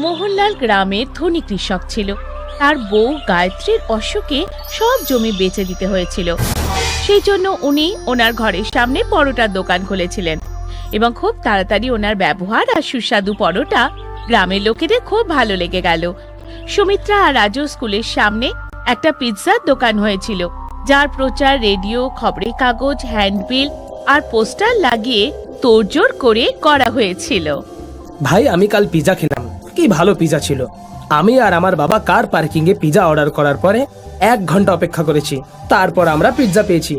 মোহনলাল গ্রামের ধনী কৃষক ছিল। তার বউ গায়ত্রীর অসুখে সব জমি বেচে দিতে হয়েছিল। সেই জন্য উনি ওনার ঘরের সামনে পরোটার দোকান খুলেছিলেন এবং খুব তাড়াতাড়ি ওনার ব্যবহার আর সুস্বাদু পরোটা গ্রামের লোকেদের খুব ভালো লেগে গেল। সুমিত্রা আর রাজু স্কুলের সামনে একটা পিৎজার দোকান হয়েছিল, যার প্রচার রেডিও, খবরের কাগজ, হ্যান্ডবিল আর পোস্টার লাগিয়ে তোড়জোড় করে করা হয়েছিল। ভাই, আমি কাল পিৎজা খেলাম, কি ভালো পিৎজা ছিল। আমি আর আমার বাবা কার পার্কিং এ পিৎজা অর্ডার করার পরে 1 ঘন্টা অপেক্ষা করেছি, তারপর আমরা পিৎজা পেয়েছি।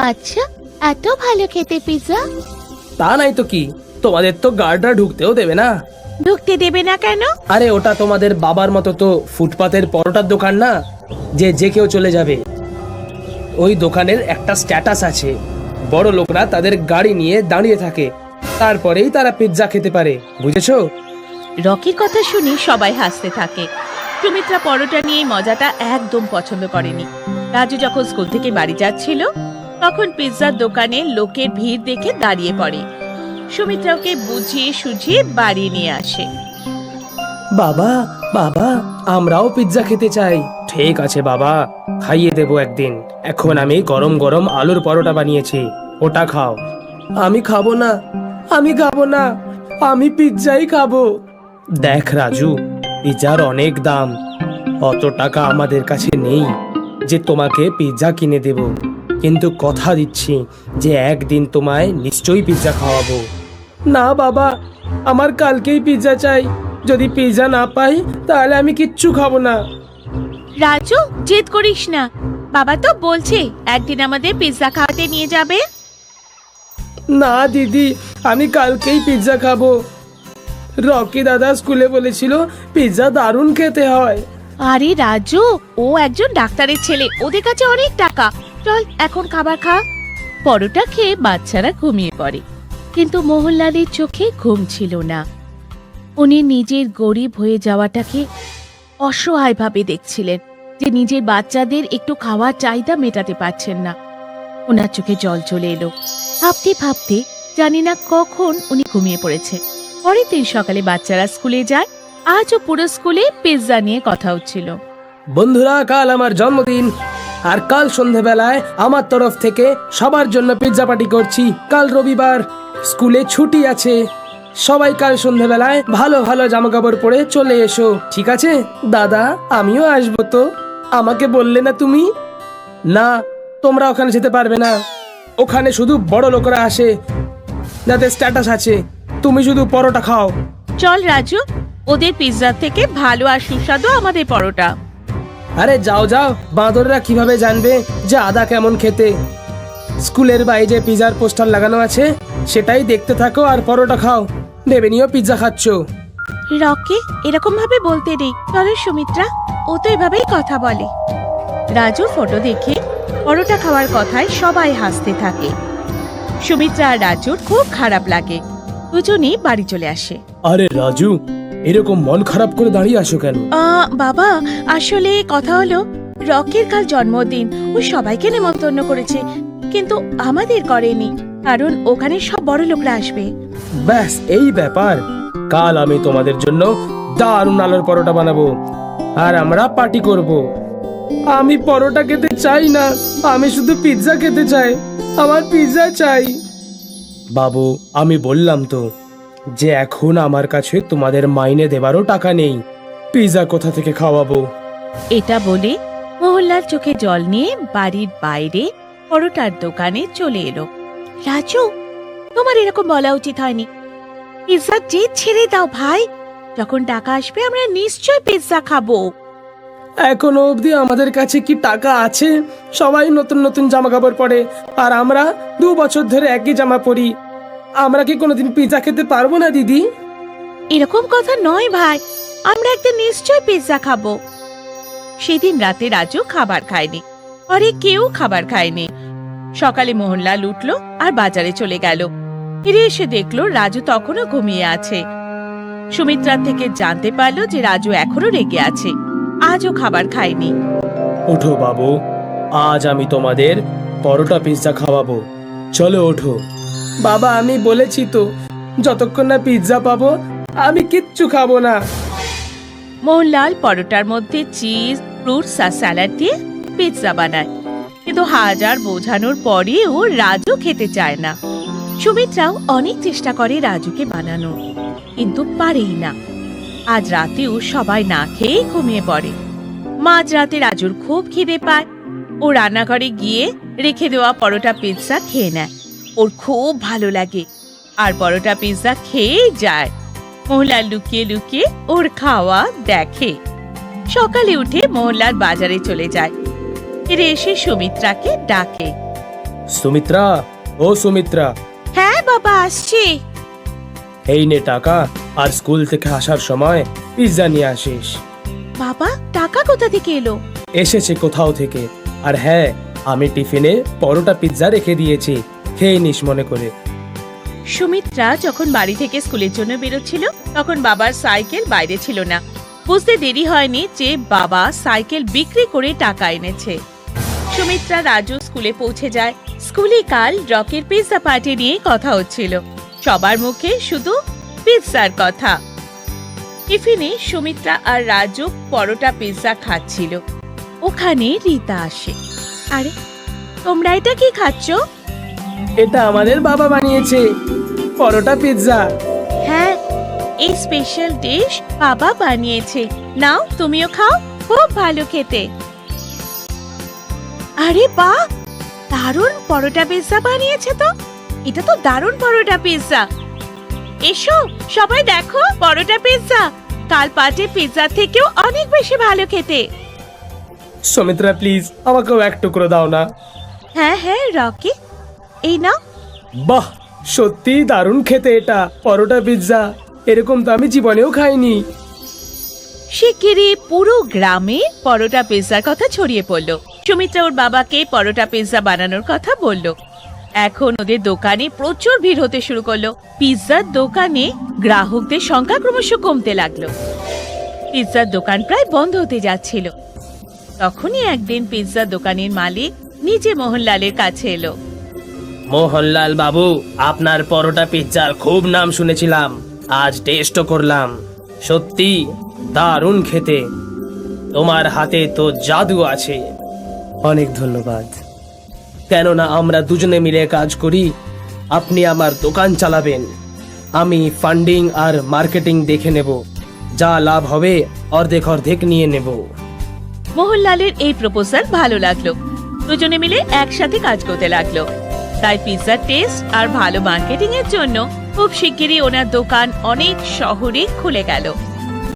আচ্ছা, এত ভালো খেতে পিৎজা? তা নাই তো কি, তোমাদের তো গার্ডরা ঢুকতেও দেবে না। ঢুকতে দেবে না কেন? আরে ওটা তোমাদের বাবার মতো তো ফুটপাতের পরোটার দোকান না যে যে কেউ চলে যাবে। ওই দোকানের একটা স্ট্যাটাস আছে, বড় লোকরা তাদের গাড়ি নিয়ে দাঁড়িয়ে থাকে, তারপরেই তারা পিৎজা খেতে পারে, বুঝেছো? রকির কথা শুনে সবাই হাসতে থাকে। সুমিত্রা পরোটা নিয়ে মজাটা একদম পছন্দ করেনি। রাজু যখন স্কুল থেকে বাড়ি যাচ্ছিল তখন পিৎজার দোকানে লোকের ভিড় দেখে দাঁড়িয়ে পড়ে। সুমিত্রা ওকে বুঝিয়ে সুঝিয়ে বাড়ি নিয়ে আসে। বাবা বাবা, আমরাও পিৎজা খেতে চাই। ঠিক আছে বাবা, খাইয়ে দেবো একদিন। এখন আমি গরম গরম আলুর পরোটা বানিয়েছি, ওটা খাও। আমি খাবো না, আমি খাবো না, আমি পিৎজাই খাবো। দেখ রাজু, পিৎজার অনেক দাম, অত টাকা আমাদের কাছে নেই যে তোমাকে পিৎজা কিনে দেব, কিন্তু কথা দিচ্ছি যে একদিন তোমায় নিশ্চয়ই পিৎজা খাওয়াবো। না বাবা, আমার কালকেই পিৎজা চাই। যদি পিৎজা না পাই তাহলে আমি কিচ্ছু খাবো না। রাজু, জেদ করিস না, বাবা তো বলছে একদিন আমাদের পিৎজা খাওয়াতে নিয়ে যাবে। না দিদি, আমি কালকেই পিৎজা খাবো। রকি দাদা স্কুলে বলেছিল পিৎজা দারুণ খেতে হয়। আরে রাজু, ও একজন ডাক্তারের ছেলে, ওদের কাছে অনেক টাকা। চল এখন খাবার খা। পরোটা খেয়ে বাচ্চারা ঘুমিয়ে পড়ে, কিন্তু মোহনলালের চোখে ঘুম ছিল না। উনি নিজের গরিব হয়ে যাওয়াটাকে অসহায়ভাবে দেখছিলেন, যে নিজের বাচ্চাদের একটু খাওয়ার চাহিদা মেটাতে পারছেন না। ওনার চোখে জল চলে এলো। ভাবতে ভাবতে জানি না কখন উনি ঘুমিয়ে পড়েছে। পরের দিন সকালে বাচ্চারা স্কুলে যায়। আজও পুরো স্কুলে পিৎজা নিয়ে কথা হচ্ছিল। বন্ধুরা, কাল আমার জন্মদিন, আর কাল সন্ধেবেলায় আমার তরফ থেকে সবার জন্য পিৎজা পার্টি করছি। কাল রবিবার, স্কুলে ছুটি আছে। সবাই কাল সন্ধেবেলায় ভালো ভালো জামা কাপড় পরে চলে এসো, ঠিক আছে? দাদা, আমিও আসবো তো, আমাকে বললে না তুমি? না, তোমরা ওখানে যেতে পারবে না, ওখানে শুধু বড় লোকরা আসে যাদের স্ট্যাটাস আছে। তুমি শুধু পরোটা খাও। চল রাজু, ওদের পিৎজার থেকে ভালো আর সুস্বাদু আমাদের পরোটা। আরে যাও যাও, বাঁদররা কিভাবে জানবে যে আদা কেমন খেতে? স্কুলের বাইরে যে পিৎজার পোস্টার লাগানো আছে সেটাই দেখতে থাকো আর পরোটা খাও, ভেবে নিও পিৎজা খাচ্ছ। রকি, এরকম ভাবে বলতে নেই, চলো সুমিত্রা, ও তো এভাবেই কথা বলে। রাজুর ফটো দেখে পরোটা খাওয়ার কথায় সবাই হাসতে থাকে। সুমিত্রা আর রাজুর খুব খারাপ লাগে। দুজনেই বাড়ি চলে আসে। আরে রাজু, এরকম মন খারাপ করে দাঁড়িয়ে আসো কেন? বাবা, আসলে কথা হলো, রকির কাল জন্মদিন, ও সবাইকে নেমন্তন্ন করেছে, কিন্তু আমাদের করেনি, কারণ ওখানে সব বড় লোকরা আসবে। ব্যাস এই ব্যাপার। কাল আমি তোমাদের জন্য দারুণ আলুর পরোটা বানাবো আর আমরা পার্টি করব। আমি পরোটা খেতে চাই না, আমি শুধু পিৎজা খেতে চাই, আমার পিৎজা চাই। বাবু, আমি বললাম তো যে এখন আমার কাছে তোমাদের মাইনে দেবারও টাকা নেই, পিৎজা কোথা থেকে খাওয়াবো? এটা বলে মোহনলাল চোখে জল নিয়ে বাড়ির বাইরে পরোটার দোকানে চলে এলো। রাজু, তোমার এরকম বলা উচিত হয়নি। পিৎজা জেদ ছেড়ে দাও ভাই, যখন টাকা আসবে আমরা নিশ্চয় পিৎজা খাবো। এখনো অবধি আমাদের কাছে কি টাকা আছে? সবাই নতুন নতুন জামা কাপড় পরে আর আমরা 2 বছর ধরে একই জামা পরি। আমরা কি কোনোদিন পিৎজা খেতে পারবো না দিদি? এরকম কথা নয় ভাই, আমরা একদিন নিশ্চয় পিৎজা খাবো। সেদিন রাতে রাজু খাবার খায়নি, পরে কেউ খাবার খায়নি। সকালে মোহনলাল উঠলো আর বাজারে চলে গেল। ফিরে এসে দেখলো রাজু তখনও ঘুমিয়ে আছে। সুমিত্রার থেকে জানতে পারলো যে রাজু এখনো রেগে আছে, আজও খাবার খায়নি। ওঠো বাবু, আজ আমি তোমাদের পরোটা পিৎজা খাওয়াবো, চলো ওঠো। বাবা, আমি বলেছি তো যতক্ষণ না পিৎজা পাবো আমি কিচ্ছু খাবো না। মোহনলাল পরোটার মধ্যে চিজ, ফ্রুটস আর স্যালাড দিয়ে পিৎজা বানায়, কিন্তু হাজার বোঝানোর পরেও রাজু খেতে চায় না। সুমিত্রাও অনেক চেষ্টা করে রাজুকে বানানো, কিন্তু পারেই না। আজ রাতেও সবাই না খেয়েই ঘুমিয়ে পড়ে। মাঝরাতে রাজুর খুব খিদে পায়। ও রান্নাঘরে গিয়ে রেখে দেওয়া পরোটা পিৎজা খেয়ে নেয়। ওর খুব ভালো লাগে আর পরোটা পিৎজা খেয়েই যায়। মোহনলাল লুকিয়ে লুকিয়ে ওর খাওয়া দেখে। সকালে উঠে মোহনলাল বাজারে চলে যায়। ফিরে এসে সুমিত্রাকে ডাকে। সুমিত্রা, ও সুমিত্রা, হ্যাঁ বাবা, আসছি। এই নে টাকা, আর স্কুল থেকে আসার সময় পিৎজা নিয়ে আসিস। বাবা, টাকা কোথা থেকে এলো? এসেছে কোথাও থেকে। আর হ্যাঁ, আমি টিফিনে পরোটা পিৎজা রেখে দিয়েছি, খেয়ে নিস মনে করে। সুমিত্রা যখন বাড়ি থেকে স্কুলের জন্য বেরোচ্ছিল তখন বাবার সাইকেল বাইরে ছিল না। বুঝতে দেরি হয়নি যে বাবা সাইকেল বিক্রি করে টাকা এনেছে। সুমিত্রা রাজু স্কুলে পৌঁছে যায়। স্কুলে কাল রকের পিৎজা পার্টি নিয়ে কথা হচ্ছিল। সবার মুখে শুধু পিৎজার কথা। টিফিনে সুমিত্রা আর রাজু পরোটা পিৎজা খাচ্ছিল। ওখানে রীতা আসে। আরে, তোমরা এটা কি খাচ্ছ? এটা আমাদের বাবা বানিয়েছে, পরোটা পিৎজা। হ্যাঁ, এই স্পেশাল ডিশ বাবা বানিয়েছে। নাও, তুমিও খাও, খুব ভালো খেতে। আরে বাহ, দারুণ পরোটা পিৎজা বানিয়েছে তো। এটা তো দারুণ পরোটা পিৎজা। এসো সবাই দেখো পরোটা পিৎজা। কাল পার্টির পিৎজা থেকেও অনেক বেশি ভালো খেতে। সুমিত্রা প্লিজ, আমাকেও এক টুকরো দাও না। হ্যাঁ হ্যাঁ রকি, এই নাও। বাহ, সত্যি দারুণ খেতে এটা পরোটা পিৎজা। এরকম তো আমি জীবনেও খাইনি। শিগগিরই পুরো গ্রামে পরোটা পিৎজার কথা ছড়িয়ে পড়ল। সুমিত্রা ওর বাবাকে পরোটা পিৎজা বানানোর কথা বলল। এখন ওদের দোকানে প্রচুর ভিড় হতে শুরু করলো। পিৎজার দোকানে গ্রাহকদের সংখ্যা ক্রমশ কমতে লাগলো। পিৎজার দোকান প্রায় বন্ধ হতে যাচ্ছিল। তখনই একদিন পিৎজার দোকানের মালিক নিজে মোহনলালের কাছে এলো। মোহনলাল বাবু, আপনার পরোটা পিৎজার খুব নাম শুনেছিলাম, আজ টেস্টও করলাম। সত্যি দারুণ খেতে। তোমার হাতে তো জাদু আছে। অনেক ধন্যবাদ। কেননা আমরা দুজনে মিলে কাজ করি। আপনি আমার দোকান চালাবেন, আমি ফান্ডিং আর মার্কেটিং দেখে নেব। যা লাভ হবে অর্ধেক অর্ধেক নিয়ে নেব। মোহনলালের এই প্রপোজাল ভালো লাগলো। দুজনে মিলে একসাথে কাজ করতে লাগলো। তাই পিৎজার টেস্ট আর ভালো মার্কেটিং এর জন্য খুব শিগগিরই ওনার দোকান অনেক শহরে খুলে গেল।